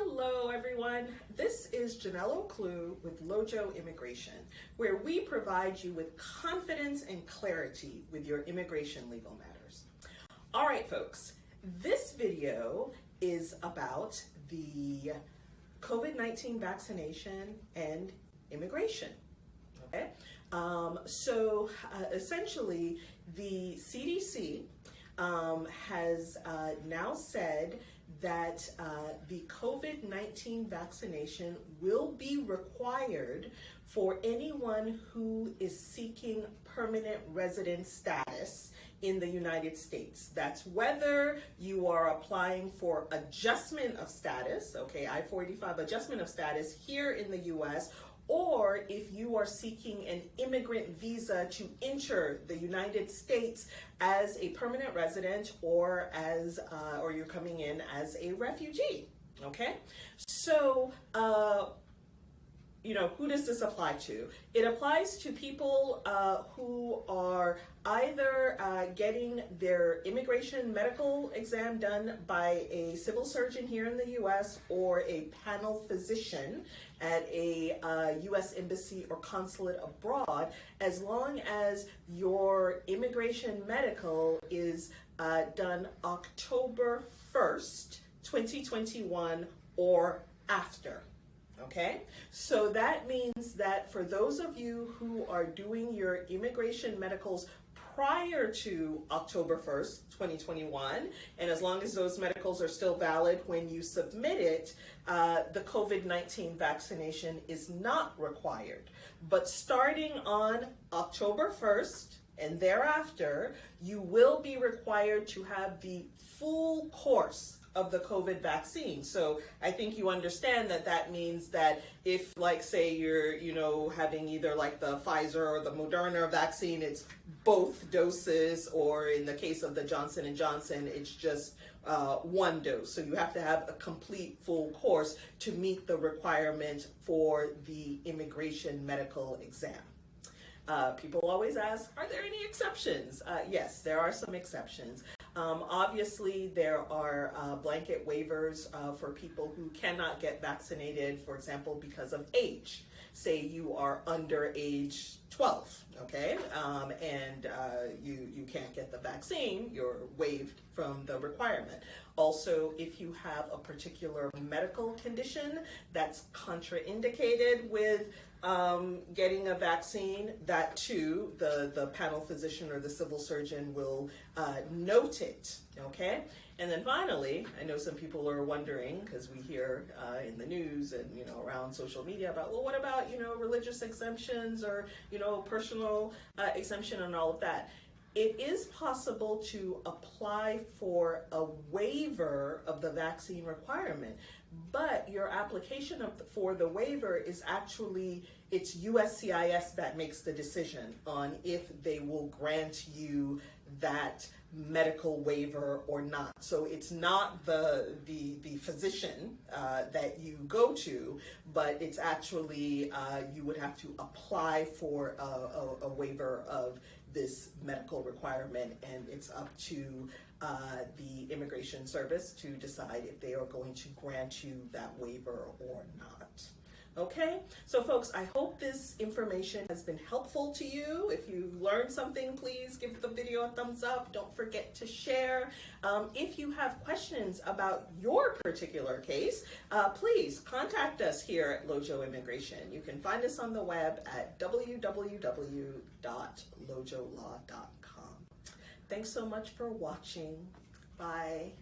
Hello everyone, this is Janelle Clue with Lojo Immigration, where we provide you with confidence and clarity with your immigration legal matters. All right folks, this video is about the COVID-19 vaccination and immigration. Okay, essentially the CDC has now said that the COVID-19 vaccination will be required for anyone who is seeking permanent resident status in the United States. That's whether you are applying for adjustment of status, okay, I-485 adjustment of status here in the US, or if you are seeking an immigrant visa to enter the United States as a permanent resident or as or you're coming in as a refugee. Okay, so who does this apply to? It applies to people who are either getting their immigration medical exam done by a civil surgeon here in the US or a panel physician at a US embassy or consulate abroad, as long as your immigration medical is done October 1st, 2021 or after. Okay, so that means that for those of you who are doing your immigration medicals prior to October 1st, 2021, and as long as those medicals are still valid when you submit it, the COVID-19 vaccination is not required. But starting on October 1st and thereafter, you will be required to have the full course of the COVID vaccine. So I think you understand that that means that if, like, say you're, having either like the Pfizer or the Moderna vaccine, it's both doses, or in the case of the Johnson & Johnson, it's just one dose. So you have to have a complete full course to meet the requirement for the immigration medical exam. People always ask, are there any exceptions? Yes, there are some exceptions. Obviously, there are blanket waivers for people who cannot get vaccinated, for example, because of age. Say you are under age 12, okay, and you can't get the vaccine, you're waived from the requirement. Also, if you have a particular medical condition that's contraindicated with getting a vaccine, that too, the panel physician or the civil surgeon will note it, okay? And then finally, I know some people are wondering, because we hear in the news and around social media about, well, what about religious exemptions or personal exemption and all of that. It is possible to apply for a waiver of the vaccine requirement, but your application for the waiver is actually, it's USCIS that makes the decision on if they will grant you that medical waiver or not. So it's not the physician that you go to, but it's actually you would have to apply for a waiver of this medical requirement, and it's up to the Immigration Service to decide if they are going to grant you that waiver or not. Okay, so folks, I hope this information has been helpful to you. If you've learned something, please give the video a thumbs up. Don't forget to share. If you have questions about your particular case, please contact us here at Lojo Immigration. You can find us on the web at www.lojolaw.com. Thanks so much for watching. Bye.